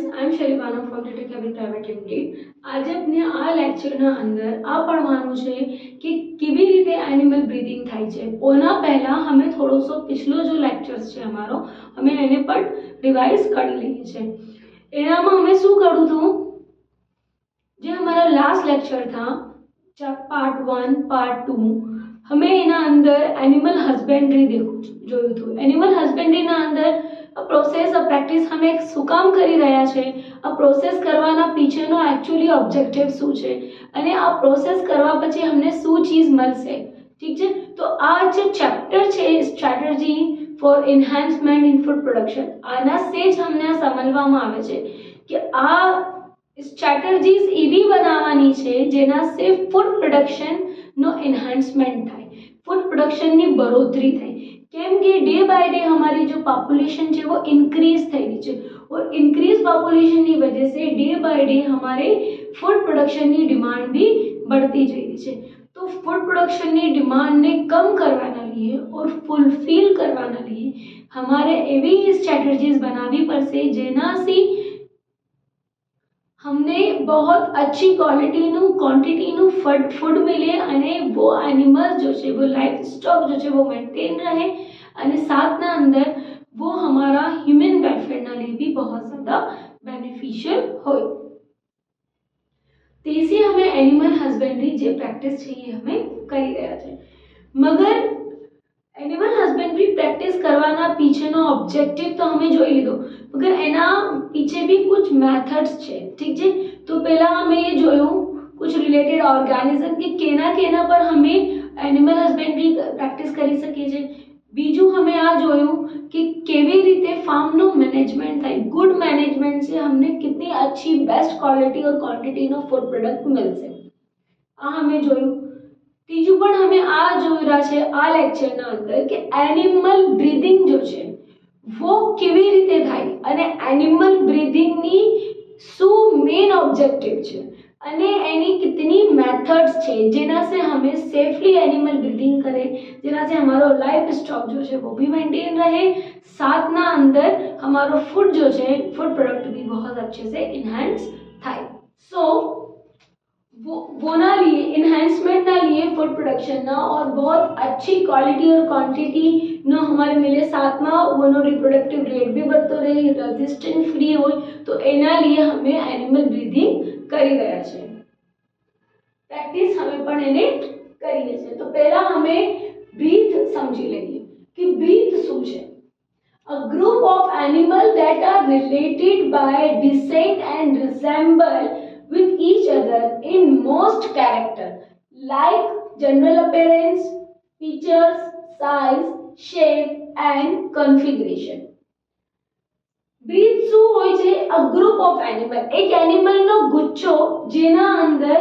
Guys, I am Sharibano from TT cabin private limited. આજે આપણે આ લેક્ચરના અંદર આ પડવાનું છે કે કેવી રીતે એનિમલ બ્રીથિંગ થાય છે। ઓના પહેલા અમે થોડોસો पिछलो जो લેક્ચર્સ છે અમારો અમે એને પણ રિવાઇઝ કરી લઈએ છે। એનામાં અમે શું કર્યું હતું, જે हमारा लास्ट लेक्चर था पार्ट 1 पार्ट 2 हमें એના અંદર એનિમલ હસબેન્ડરી જોયું હતું। એનિમલ હસબેન્ડરીના અંદર પ્રોસેસ પ્રેક્ટિસ અમે શું કામ કરી રહ્યા છે, આ પ્રોસેસ કરવાના પીછેનો एक्चुअली ઓબ્જેક્ટિવ શું છે અને આ પ્રોસેસ કરવા પછી અમને શું ચીજ મળશે। ઠીક છે, તો આ જે ચેપ્ટર છે strategy for enhancement in food production, આના से જ અમને સમજવામાં આવે છે કે આ સ્ટ્રેટેજીઝ એવી બનાવવાની છે જેનાથી ફૂડ પ્રોડક્શનનો એન્હાન્સમેન્ટ થાય, फूड प्रोडक्शन ની बढ़ोतरी થાય। કેમ કે डे बाय डे हमारी जो पॉपुलेशन है वो इंक्रीज થઈ રહી છે और इंक्रीज पॉपुलेशन की वजह से डे बाय डे हमारे फूड प्रोडक्शन की डिमांड भी बढ़ती जा रही है। तो फूड प्रोडक्शन की डिमांड ने कम करवाना लिए और फुलफिल करवाना लिए हमारे एवी स्ट्रेटजीज बनावी पड़શે જેનાથી हमने बहुत अच्छी क्वालिटी नु क्वांटिटी नु फूड मिले અને वो एनिमल जो है वो लाइफ स्टॉक जो है वो मेंटेन रहे અને साथ ना अंदर वो हमारा ह्यूमन वेलफेयर ना लिए भी बहुत ज्यादा बेनिफिशियल होय। तेसी हमें एनिमल हस्बेंड्री जे प्रैक्टिस चाहिए हमें કરી રહ્યા છે, मगर एनिमल हस्बेंड्री प्रैक्टिस करवाना पीछेનો ऑब्जेक्टिव तो हमें જોઈ લીધો, मगर એના पीछे भी कुछ मेथड्स છે। ठीक है, तो पहला हमें ये જોયું कुछ रिलेटेड ऑर्गेनिज्म के केना पर हमें एनिमल हस्बेंड्री प्रैक्टिस કરી શકીએ છે। બીજું हमें आ જોયું कि કેવી રીતે फार्म નો मैनेजमेंट થાય, गुड मैनेजमेंट से हमने कितनी अच्छी बेस्ट क्वालिटी और क्वांटिटी નો फूड प्रोडक्ट मिलશે, आ हमें જોયું। तीजू पण हमें आ જોઈરા છે આ લેક્ચર ના અંદર કે એનિમલ બ્રીથિંગ जो છે वो કેવી રીતે થાય અને એનિમલ બ્રીથિંગ ની શું મેઇન ઓબ્જેક્ટિવ છે અને એની कितनी मेथड्स છે જેનાથી हमें सेफली एनिमल ब्रीथिंग करे, જેનાથી हमारो लाइफ स्टॉक जो है वो भी मेंटेन रहे, साथ ना अंदर हमारो फूड जो है फूड प्रोडक्ट भी बहुत अच्छे से एनहांस થાય। सो वो ना लिए इन्हेंसमेंट ना लिए फूड प्रोडक्शन ना और बहुत अच्छी क्वालिटी और क्वांटिटी ना हमारे मिले, साथ में वो रिप्रोडक्टिव रेट भी बढ़तो रहे, रेजिस्टेंस फ्री हो, तो एना लिए हमें एनिमल ब्रीथिंग કરી રહ્યા છે। प्रैक्टिस हमें पण एने करीए छे। तो पहला हमें ब्रीथ समझी लईए कि ब्रीथ શું છે। A group of animals that are related by descent and resemble with each other in most character like general appearance, features, size, shape and configuration। Breed શું હોય છે? અ ગ્રુપ ઓફ એનિમલ, એક animal નો ગુચ્છો જેના અંદર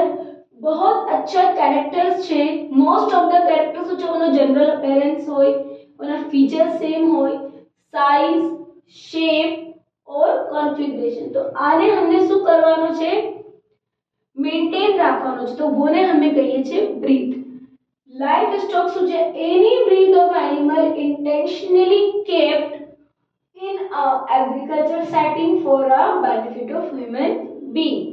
बहुत अच्छा कैरेक्टर्स છે। મોસ્ટ ઓફ ધ कैरेक्टर्स છે ઓનો जनरल अपीयरेंस હોય, ઓના फीचर्स सेम હોય, साइज, शेप और कॉन्फ़िगरेशन। तो आने हमने શું કરવાનો છે? मेंटेन રાખવાનો છે, તો વોને અમે કહીએ છીએ બ્રીથ। લાઈફ સ્ટોક શું છે? Any breath of animal intentionally kept in a agriculture setting for a benefit of human being।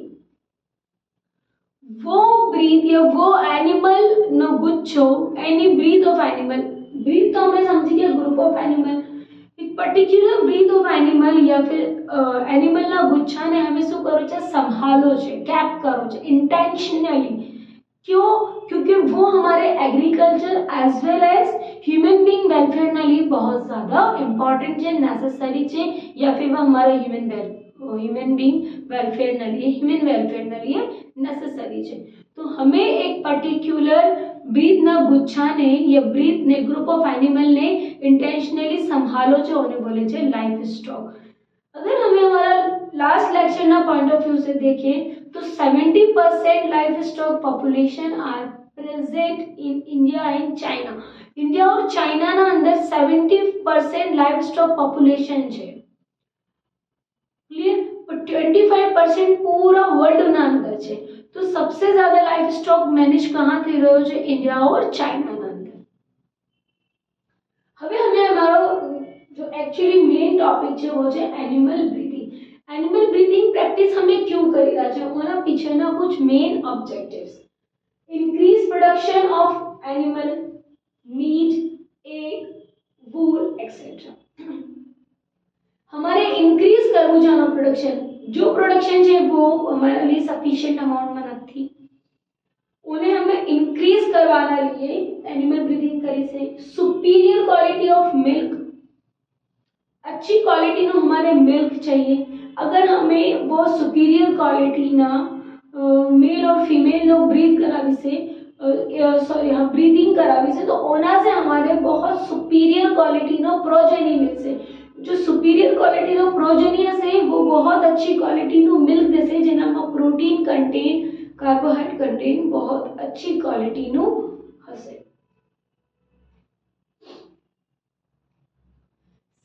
वो ब्रीथ या वो एनिमल नो गुच्छो any breath of animal, breath तो हमने समझी गया ग्रुप ऑफ एनिमल, एक पर्टिक्युलर ब्रीथ ऑफ एनिमल या फिर एनिमल ना गुच्छा ने हमें શું કરો છે? સંભાળો છે, કેપ કરો છે इंटेंशनली। क्यों? क्योंकि वो हमारे agriculture as well as human being welfare ना लिए बहुत ज्यादा इंपॉर्टेंट है, नेसेसरी है, या फिर वो हमारे ह्यूमन बीइंग वेलफेयर ना लिए नेसेसरी है। तो हमें एक पर्टिक्युलर ब्रीथ ना गुच्छा ने या ब्रीथ ने ग्रुप ऑफ एनिमल ने इंटेंशनली संभालो छे, उन्हें बोले छे लाइफ स्टॉक। अगर हमें हमारा लास्ट लेक्चर ना पॉइंट ऑफ व्यू से देखें तो 70% life stock population are present in India and China. India और चाइना ना अंदर 70% लाइफ स्टॉक पॉपुलेशन है, क्लियर। 25% पूरा वर्ल्ड ना अंदर है। तो सबसे ज्यादा लाइफ स्टॉक मैनेज कहाँ થઈ રહ્યો છે? इंडिया और चाइना ना अंदर। હવે हमें हमारो जो एक्चुअली मेन टॉपिक है वो है एनिमल ब्रीथिंग। एनिमल ब्रीथिंग પીછેના कुछ main objectives, increase production of animal meet, egg, wool etcetera. हमारे इंक्रीज करવું છે આનો પ્રોડક્શન, जो प्रोडक्शन છે वो हमारे लिए सफिशिएंट अमाउंट में નથી, उन्हें हमें इंक्रीज करवाना लिए एनिमल ब्रीथिंग करी से सुपीरियर क्वालिटी ऑफ मिल्क, अच्छी क्वालिटी नो हमारे मिल्क चाहिए। अगर हमें वो सुपीरियर क्वालिटी ना मेल और फीमेल लोग ब्रीथ करावी से सॉरी हाँ ब्रीदिंग करावी से, तो ओना से हमारे बहुत सुपीरियर क्वालिटी नो प्रोजेनी मिल से, जो सुपीरियर क्वालिटी नो प्रोजेनी से वो बहुत अच्छी क्वालिटी नो मिल्क देसे, जेना में प्रोटीन कंटेन, कार्बोहाइड्रेट कंटेन बहुत अच्छी क्वालिटी नो हसे।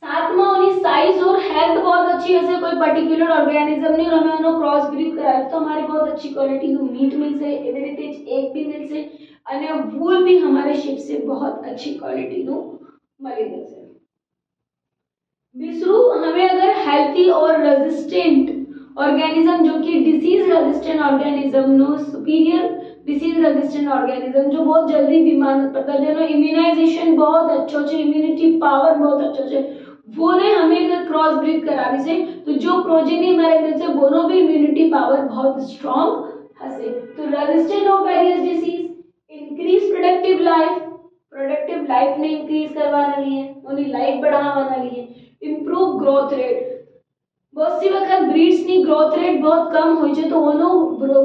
सातमा उनी साइज और हेल्थ बहुत अच्छी हसे, कोई पर्टिक्युलर ऑर्गेनिज्म नहीं, और हमें उनो क्रॉस ब्रीड करावे तो हमारी बहुत अच्छी क्वालिटी नु मीट मिलसे, एवी रीते एग भी मिलसे, અને वूल भी हमारे शिप से बहुत अच्छी क्वालिटी नु मળી જશે। बीसरू, हमें अगर हेल्थी और रेजिस्टेंट ऑर्गेनिज्म जो कि डिसीज रेजिस्टेंट ऑर्गेनिज्म नो सुपीरियर डिसीज रेजिस्टेंट ऑर्गेनिज्म जो बहुत जल्दी बीमार पड़ता है, जेनो इम्यूनाइजेशन बहुत अच्छो छे, इम्यूनिटी पावर बहुत अच्छो छे, वो ने हमें अगर क्रॉस ब्रीड करावी से तो जो प्रोजेनी हमारे मिल से वो भी इम्यूनिटी पावर बहुत स्ट्रॉन्ग हसे। तो resistant of various disease, increase productive life ने इंक्रीज करवाना लिए, उनकी लाइफ बढ़ावाना लिए, इम्प्रूव ग्रोथ रेट, बहुत सी वक्त ब्रीड्स ની ग्रोथ रेट बहुत कम હોય છે, तो ઓનો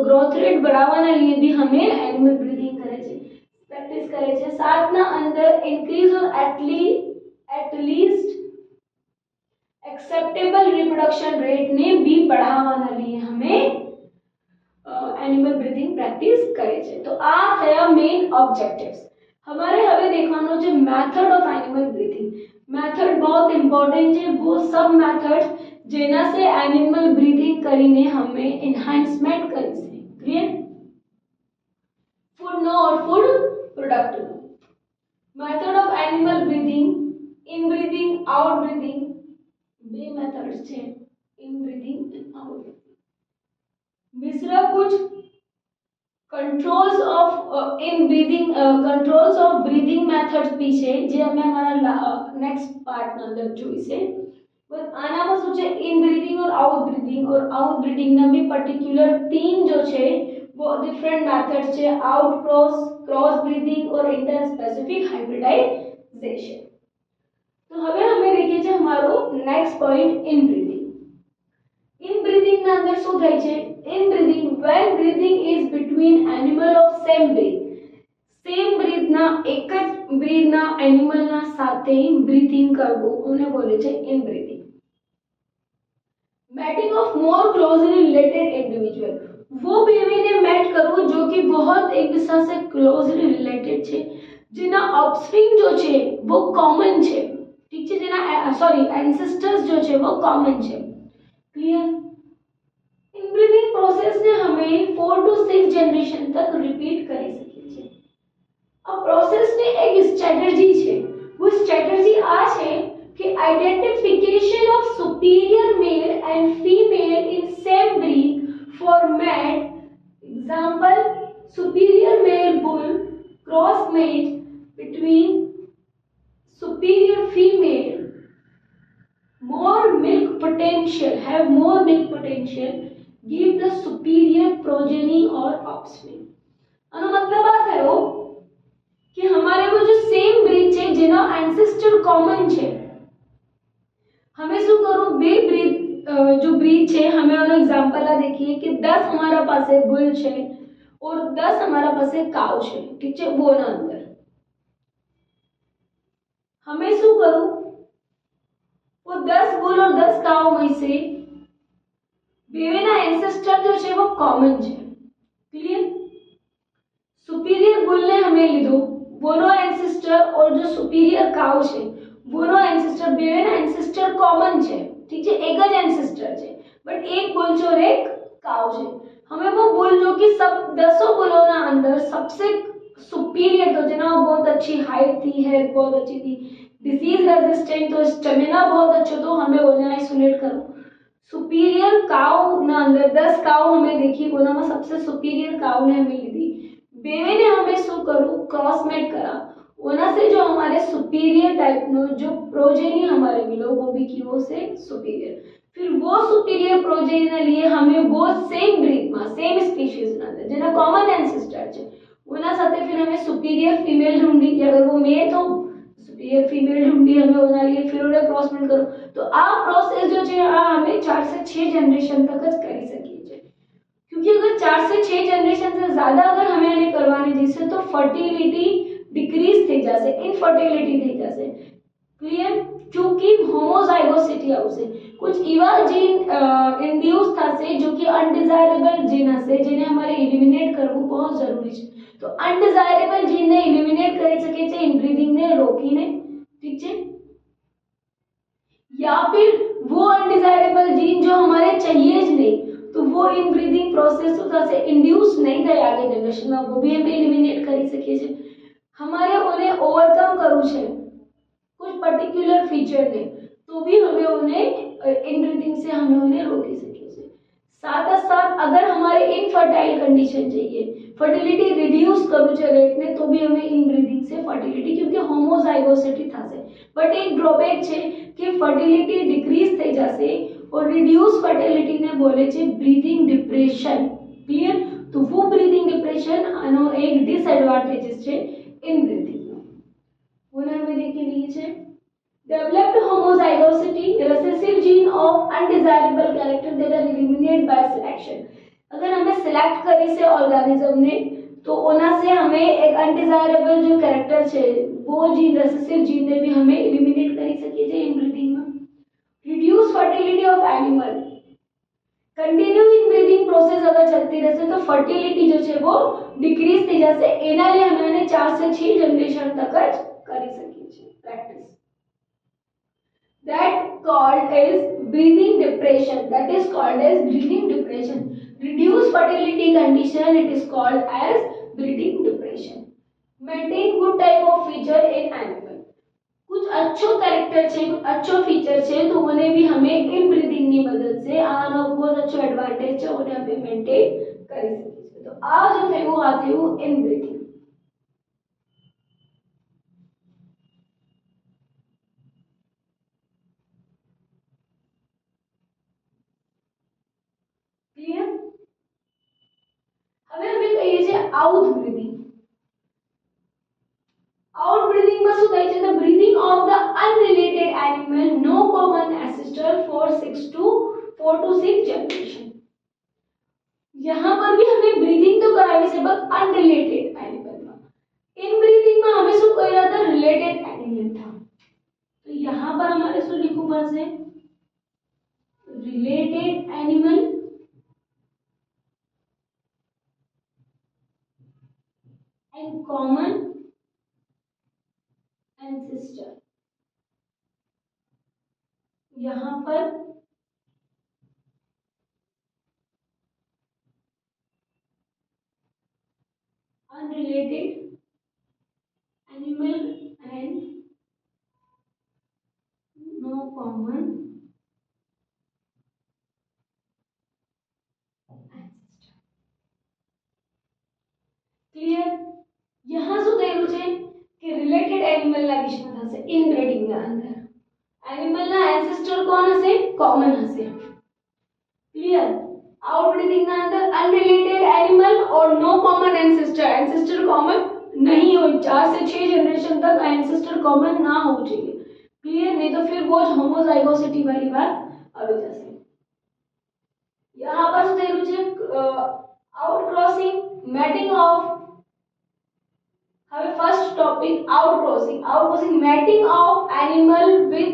ग्रोथ रेट बढ़ावाना लिए भी हमें एनिमल ब्रीथिंग करे છે, प्रैक्टिस करे છે। साथ ना अंदर इंक्रीज और एटलीस्ट एक्सेप्टेबल रिप्रोडक्शन रेट ने भी बढ़ावाना लिए हमें एनिमल ब्रीथिंग प्रैक्टिस करे છે। तो आ थया मेन ऑब्जेक्टिव्स। हमारे हवे देखવાનો છે method of animal breathing. Method बहुत इंपॉर्टेंट है, वो सब मेथड जेना से एनिमल ब्रीथिंग करीने हमें एनहांसमेंट करी से। क्लियर? फूड नो और फूड प्रोडक्ट नो। Method of animal breathing, in breathing, out breathing, बे मेथड्स छे, इन ब्रीथिंग एंड आउट ब्रीथिंग। दूसरा कुछ कंट्रोल्स ऑफ ब्रीथिंग मेथड्स भी छे, जे हमें हमारा नेक्स्ट पार्ट में अंदर જોઈ છે। बस આનામાં શું છે इन ब्रीथिंग और आउट ब्रीथिंग ना भी पर्टिक्युलर तीन जो छे वो डिफरेंट मेथड्स छे, आउट क्रॉस ब्रीथिंग और इंटर स्पेसिफिक हाइब्रिडाइजेशन। तो હવે हमें देखिए छे हमारो next point inbreeding. In breathing ना अंदर શું થાય છે? Inbreeding, when breeding is between animal of same breed ना एक ज ब्रीथ ना एनिमल ना साथे ब्रीथिंग करवो उन्हें बोले छे in breathing. Mating of more closely related individual, वो बेबी ने मैट करवो जो कि बहुत एक दूसरे से क्लोजली रिलेटेड छे, जिना ऑफस्प्रिंग जो छे वो कॉमन छे, ठीक छे, जिना सॉरी एंसेस्टर्स जो छे वो कॉमन छे। क्लियर? इन ब्रीथिंग प्रोसेस ने हमें 4 to 6 जनरेशन तक रिपीट करी सके छे। अब प्रोसेस ने एक स्ट्रेटजी छे, वो स्ट्रेटजी आ छे कि identification of superior male and female in same breed format, example superior male bull cross mate between superior female, more milk potential, have more milk potential, give the superior progeny or offspring। આનો મતલબ આ થયો कि हमारे वो जो same breed छे जेनो एंसेस्टर कॉमन छे, हमें શું કરું બે ब्रीड जो ब्रीड छे हमें ओनो एग्जांपल आ देखिए कि 10 हमारा पासे बुल छे और 10 हमारा पासे काउ छे, ठीक छे, वो ना अंदर हमें શું કરું वो 10 बुल और 10 काउ में से बेवेना एंसेस्टर जो छे वो कॉमन छे। क्लियर? सुपीरियर बुल ने हमें लीधो, वोनो एंसेस्टर और जो सुपीरियर काउ छे वोनो एंसेस्टर बेवेना एंसेस्टर कॉमन छे, ठीक छे, एक ज एंसेस्टर छे, बट एक बुल छे और एक काउ छे। हमें वो बुल जो कि सब 10 बुलों ना अंदर सबसे सुपीरियर तो जना बहुत अच्छी हाइट थी, हेल्थ बहुत अच्छी थी, डिसीज रेजिस्टेंट तो स्टेमिना बहुत अच्छा, तो हमें उन्हें आइसोलेट करो। सुपीरियर काउ ना अंदर 10 काउ हमें देखी कोना में सबसे सुपीरियर काउ ने हमें लीधी बेवे ने हमें શું કરું क्रॉसमेट करा ओना से जो हमारे सुपीरियर टाइप नो जो प्रोजेनी हमारे मिलो वो भी की वो से सुपीरियर फिर वो सुपीरियर प्रोजेनी ने लिए हमें वो सेम ब्रीड में सेम स्पीशीज ना जेना कॉमन एंसेस्टर છે ઓના સાથે फिर हमें सुपीरियर फीमेल ढूंढी कि अगर वो मेल तो सुपीरियर फीमेल ढूंढी हमें ओना लिए फिर ओने क्रॉसमेट करो तो आ प्रोसेस जो છે आ हमें 4 से 6 जनरेशन तक ज કરી શકીએ છે क्योंकि अगर 4 से 6 जनरेशन से ज्यादा अगर हमें आने करवाने जैसे तो फर्टिलिटी डिक्रीज થઈ જશે इनफर्टिलिटी થઈ જશે क्लियर क्योंकि होमोजाइगोसिटी આવશે कुछ એવા જીન इंड्यूस થશે जो कि अनडिजायरेबल जीन હશે જેને हमारे एलिमिनेट करવું बहुत जरूरी છે तो अनडिजायरेबल जीन ने एलिमिनेट કરી શકે છે ઇનબ્રીડિંગ ને રોકીને ठीक है या फिर वो अनडिजायरेबल जीन जो हमारे चाहिए ज नहीं तो वो इनब्रीडिंग प्रोसेस से इंड्यूस नहीं થાય आगे जनरेशन में वो भी हम एलिमिनेट કરી શકીએ છીએ हमारे उन्हें ओवरकम करू છે कुछ पर्टिकुलर फीचर ने तो भी हमें उन्हें इनब्रीडिंग से हमें उन्हें रोक सके छे साथ ही साथ अगर हमारे इनफर्टाइल कंडीशन चाहिए फर्टिलिटी रिड्यूस करू છે रेट ने तो भी हमें इनब्रीडिंग से फर्टिलिटी क्योंकि होमोजाइगोसिटी થશે बट एक ड्रॉबैक છે कि फर्टिलिटी डिक्रीज થઈ જશે और रिड्यूस फर्टिलिटी ने बोले छे ब्रीथिंग डिप्रेशन क्लियर तो वो ब्रीथिंग डिप्रेशन आनो एक डिसएडवांटेजेस छे इन ब्रीथिंग वो हमें देखी रही है developed homozygosity recessive gene of undesirable character that are eliminated by selection अगर हमें सिलेक्ट करी से ऑर्गेनिज्म ने तो ओना से हमें एक अनडिजायरेबल जो कैरेक्टर छे वो जीन रेसेसिव जीन ने भी हमें एलिमिनेट करी सके छे इनब्रीडिंग में reduce fertility of animal continue inbreeding process अगर चलती रहसे तो फर्टिलिटी जो छे वो डिक्रीज થઈ જશે એના लिए हमें 4 से 6 जनरेशन तक જ કરી શકીએ છીએ practice that called as breathing depression that is called as breathing depression reduced fertility condition it is called as breathing depression maintain good type of feature in animal कुछ अच्छो कैरेक्टर छे कुछ अच्छो फीचर छे तो उन्हें भी हमें इन ब्रीथिंग की मदद से आनो बहुत अच्छो एडवांटेज छे उन्हें हमें मेंटेन કરી શકીએ છીએ તો આ जो થયું આ થયું इन ब्रीथिंग क्लियर હવે અમે કહીએ છીએ આઉટ બ્રીથિંગ આઉટ બ્રીથિંગ માં શું થાય છે the breathing of the unrelated animal no common ancestor for 4 to 6 generation यहाँ पर भी हमें ब्रीथिंग तो करावी से बस अनरिलेटेड एनिमल में इन ब्रीथिंग में हमें શું કર્યા था रिलेटेड एनिमल था तो यहाँ पर हमारे શું लिखવું પડશે related animal and common ancestor यहाँ पर unrelated animal and no common ancestor clear यहाँ શું કહેલું છે કે રિલેટેડ એનિમલ ના વિષયમાં થશે ઇનબ્રીડિંગ ના અંદર એનિમલ ના એન્સેસ્ટર કોણ હશે કોમન હશે क्लियर आउटब्रीथिंग ना अंदर अनरिलेटेड एनिमल और no common ancestor ancestor common नहीं हो 4 से 6 जनरेशन तक एंसेस्टर कॉमन ना हो चाहिए क्लियर नहीं तो फिर वो होमोजाइगोसिटी वाली बात आ जाए यहाँ पर શું થયેલું છે आउट क्रॉसिंग मैटिंग ऑफ હવે first topic outcrossing mating of animal with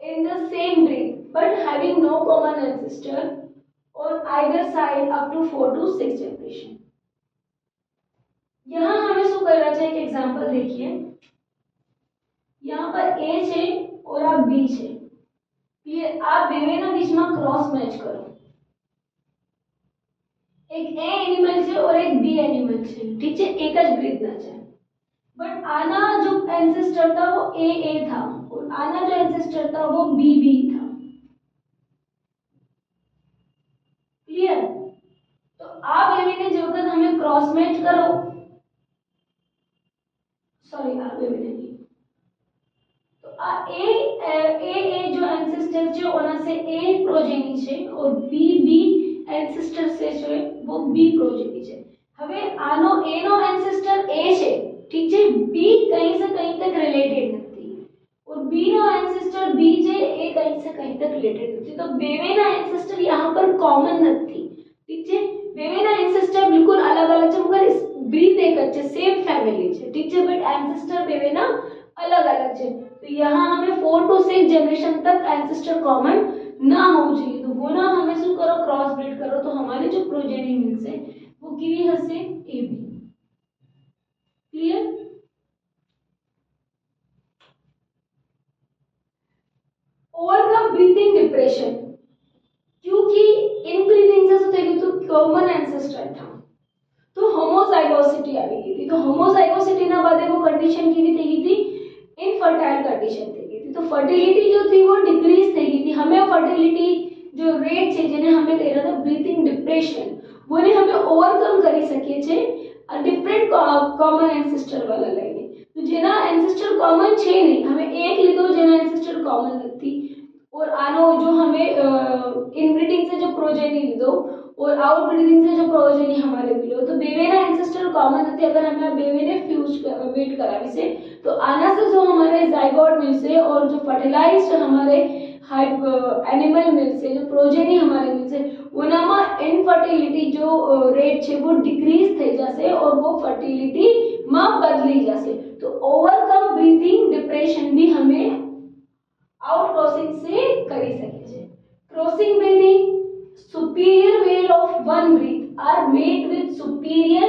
in the same breed but having no common ancestor और either side up to 4 to 6 generation यहाँ हमें શું करना चाहिए एक एग्जांपल देखिए यहाँ पर A છે और આ B છે ये आप બેના बीचમાં क्रॉस मैच करो एक A एनिमल છે और एक B एनिमल છે ठीक છે एक જ ब्रीड ना છે बट आना जो एंसेस्टर था वो A था और आना जो एंसेस्टर था वो B था क्रॉस मैच करो, सॉरी આ બે नहीं, तो आ ए जो एंसेस्टर છે ઓના से ए प्रोजेनी છે और बी एंसेस्टर से છે वो बी प्रोजेनी છે। હવે આનો ए નો एंसेस्टर ए છે, ठीक છે, बी कहीं से कहीं तक रिलेटेड નથી और बी નો एंसेस्टर बी છે એ कहीं से कहीं तक रिलेटेड નથી, तो બેવેના एंसेस्टर यहाँ पर कॉमन નથી, ठीक છે, બેવેના एंसेस्टर बिल्कुल अलग अलग છે मगर ब्रीथ एक જ છે, सेम फैमिली છે, ठीक છે, बट एंसेस्टर બેવેના अलग अलग है, तो यहाँ हमें 4 to 6 जनरेशन तक एंसेस्टर कॉमन ना हो चाहिए, तो वो ना हमें शू करो क्रॉस ब्रीड करो, तो हमारे जो प्रोजेनी मिलसे वो केवी हसे ए बी। क्लियर? ओवरकम ब्रीथिंग डिप्रेशन, क्योंकि इन ब्रीथिंग से શું થઈ ગયું તો कॉमन एंसेस्टर था, तो होमोजाइगोसिटी आ गई थी, तो होमोजाइगोसिटी ना बाद वो कंडीशन केवी થઈ ગઈ थी इनफर्टाइल कंडीशन થઈ ગઈ थी, तो फर्टिलिटी जो थी वो डिक्रीज થઈ ગई थी, हमें फर्टिलिटी जो रेट છે જેને हमें કહેતા હતા ब्रीथिंग डिप्रेशन, वोने हमें ओवरकम કરી શકીએ છે डिफरेंट कॉमन एंसेस्टर वाला લઈને, तो જેના एंसेस्टर कॉमन છે નહીં, हमें एक લીધો જેના एंसेस्टर कॉमन નથી और આનો जो हमें इनब्रीडिंग से जो प्रोजेनी લીધो और आउटब्रीडिंग से जो प्रोजेनी हमारे मिलो, तो बेवेना एंसेस्टर कॉमन નથી, अगर हमें आ बेवेने फ्यूज मीट करावी से तो आना से जो हमारे जाइगोट मिलसे और जो फर्टिलाइज्ड हमारे एनिमल मिलसे जो प्रोजेनी हमारे मिलसे उनामा इनफर्टिलिटी जो रेट છે वो डिक्रीज થઈ જશે और वो फर्टिलिटी માં બદલી જશે, तो ओवरकम ब्रीथिंग डिप्रेशन भी हमें आउट क्रॉसिंग से કરી શકે છે। Crossing breathing superior male of one breed are mate with superior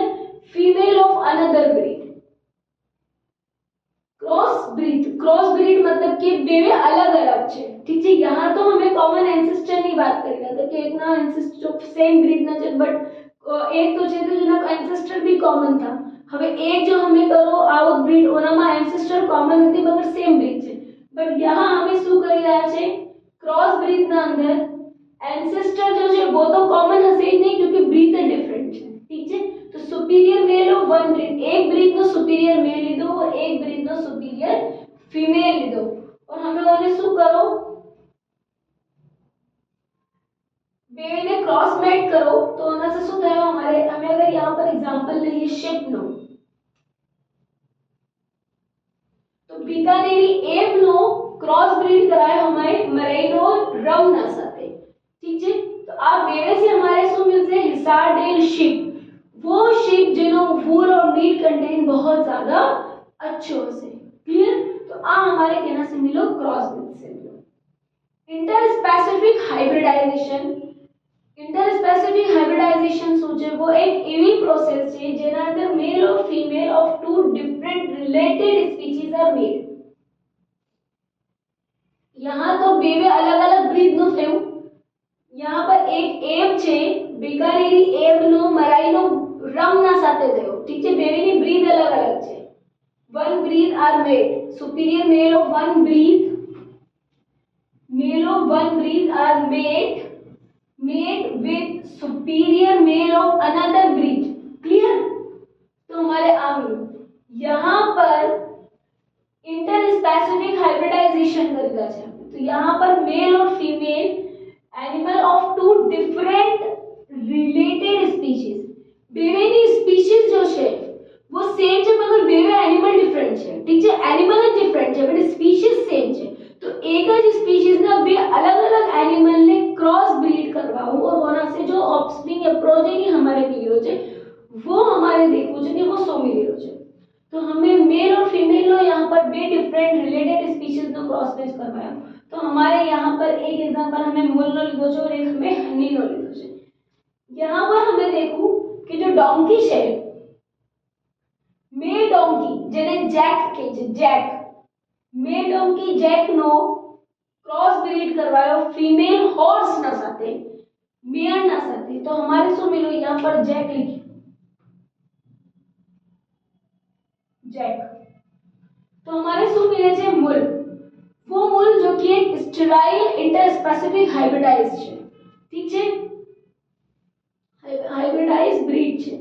female of another breed। Cross breed मतलब कि बेवे अलग अलग છે, ठीक છે, यहाँ तो हमें कॉमन एंसेस्टर ની વાત કરી રહ્યા હતા कि इतना एंसेस्टर सेम ब्रीड ना છે, बट एक तो છે तो જેના एंसेस्टर भी कॉमन था, હવે એક जो हमें करो आउट ब्रीड ઓનામાં एंसेस्टर कॉमन નથી मगर सेम ब्रीड છે, बट यहाँ हमें શું કરી રહ્યા છે क्रॉस ब्रीड ના અંદર एंसेस्टर जो છે वो तो कॉमन હશે જ નહીં क्योंकि ब्रीड डिफरेंट છે, ठीक છે, तो superior male of one breed, एक ब्रीड નો सुपीरियर मेल લીધો और एक ब्रीड નો सुपीरियर फीमेल લીધો और हमें ઓને શું કરો બેને क्रॉस મેચ करो, तो ઓના से શું થયો हमारे, हमें अगर यहाँ पर एग्जांपल લઈએ शिप નો, तो बीकानेरी एम નો क्रॉस ब्रीड करायो हमारे मरेनो रम ना साथे, ठीक है, तो आ बेवे से हमारे શું मिलसे हिसारडेल शिप, वो शिप જેનો वूल और मीट कंटेंट बहुत ज्यादा अच्छो से। क्लियर? तो आ हमारे कहना से मिलो क्रॉस ब्रीड से मिलो। Interspecific hybridisation, interspecific hybridisation सोचे वो एक एवी प्रोसेस છે જેના અંદર मेल और female of two different related species are made. यहाँ तो बेवे अलग अलग ब्रीड नो થયું, यहाँ पर एक एव છે बीकानेरी एव નો મરાઈનો રમ ના સાથે થયો, ठीक છે, બેવીની ब्रीड अलग अलग છે, one breed are made, superior male of one breed are made with superior male of another breed। Clear? तो हमारे आगे यहाँ पर इंटर स्पेसिफिक हाइब्रिडाइजेशन करेगा है, तो यहाँ पर मेल और female animal of two different related species, बेवेनी स्पीशीज जो છે वो सेम છે मगर बेवे एनिमल डिफरेंट છે, ठीक છે, एनिमल જ डिफरेंट છે बट स्पीशीज सेम છે, तो एक જ स्पीशीज ना बे अलग अलग एनिमल ने क्रॉस ब्रीड करवाओ और वहां से जो ऑफस्प्रिंग या प्रोजेनी हमारे मिलियो છે वो हमारे देखो છે कि वो सो मिलियो છે, तो हमें मेल और फीमेल नो यहाँ पर बे डिफरेंट रिलेटेड स्पीशीज नो क्रॉस ब्रीड करवाया, तो हमारे यहाँ पर एक एग्जांपल हमें मूल नो લીધો છે और एक हमें हनी नो લીધો છે। यहाँ पर हमें देखो कि जो डोंकी है मे डोंकी જેને જેક કહે છે, જેક मे डोंकी जेक नो क्रॉस ब्रीड करवायो फीमेल हॉर्स ना साथे, मेयर ना साथे, तो हमारे શું मिलो यहाँ पर जेक लिखी जेक, तो हमारे શું मिले છે मूल, वो मूल जो कि एक स्टेराइल इंटरस्पेसिफिक हाइब्रिडाइज છે, ठीक છે, हाइब्रिडाइज ब्रीड છે।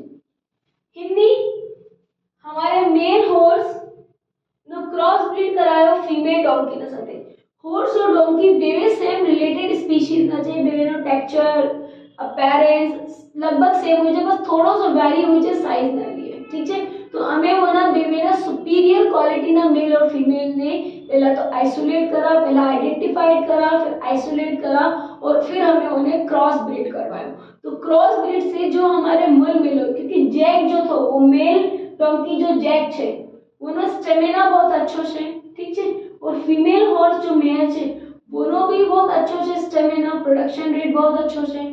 ડોંકીના સાથે હોર્સ और डोंकी बेवे सेम रिलेटेड स्पीशीज ना चाहिए बेवेनो टेक्सचर अपीयरेंस लगभग सेम हो जाए बस थोड़ो सो वेरी हो जाए साइज ना लिए ठीक है तो हमें वो ना बेवेना सुपीरियर क्वालिटी ना मेल और फीमेल ने पहला तो आइसोलेट करा पहला आइडेंटिफाइड करा फिर आइसोलेट करा और फिर हमें उन्हें क्रॉस ब्रीड करवाया तो क्रॉस ब्रीड से जो हमारे मल मिलो क्योंकि जैक जो था वो मेल डोंकी जो जैक है वो स्टेमिना बहुत अच्छो है ठीक है और फीमेल हॉर्स जो मेयर है वो भी बहुत अच्छो है स्टेमिना प्रोडक्शन रेट बहुत अच्छो है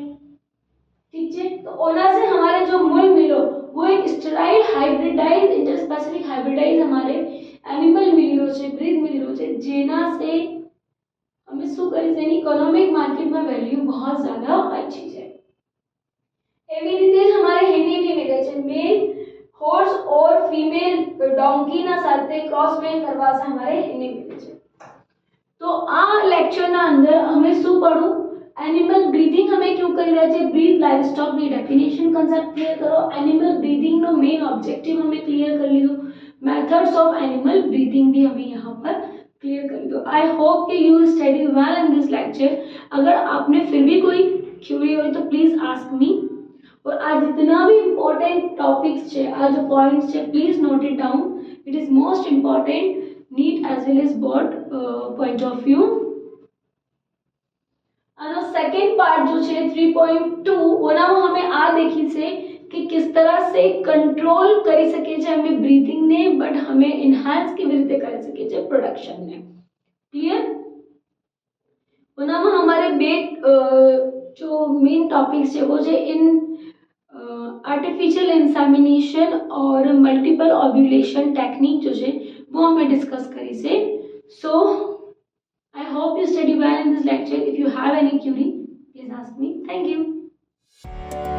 ठीक है तो ओना से हमारे जो मूल मिलो वो एक स्टेराइल हाइब्रिडाइज इंटरस्पेसिफिक हाइब्रिडाइज हमारे एनिमल मिली છે ब्रीड मिली છે જેના से हमें શું કરી છે इकोनॉमिक मार्केट में वैल्यू बहुत ज्यादा अच्छी है એવી રીતે જ हमारे हिंदी भी मिले છે मेल हॉर्स और फीमेल डोंकी ना साथे क्रॉस ब्रीड करवा से हमारे हिंदी मिले છે तो आ लेक्चर ना अंदर हमें શું पढ़ू एनिमल ब्रीथिंग हमें क्यों कर रहे थे ब्रीथ लाइवस्टॉक ની डेफिनेशन कांसेप्ट क्लियर करो एनिमल ब्रीथिंग नो मेन ऑब्जेक्टिव हमें क्लियर कर लियो मेथड्स ऑफ एनिमल ब्रीथिंग भी हमें यहाँ पर क्लियर कर लियो आई होप कि you study well in this lecture अगर आपने फिर भी कोई क्वेरी हो तो प्लीज आस्क मी और आज जितना भी इम्पोर्टेंट टॉपिक्स છે आज जो पॉइंट्स છે please note it down it is most important NEET as well as board point of view आनो सेकंड पार्ट जो છે 3.2 ઓનામાં हमें आ देखी से कि किस तरह से कंट्रोल करी सके છે हमें ब्रीथिंग ने बट हमें एनहांस की रीते कर सके છે प्रोडक्शन ने क्लियर ઓનામાં हमारे बे जो मेन टॉपिक्स છે वो છે इन आर्टिफिशियल इंसेमिनेशन और मल्टीपल ओव्यूलेशन टेक्निक जो है वो हमें डिस्कस करी से सो I hope you study well in this lecture. If you have any query, please ask me. Thank you.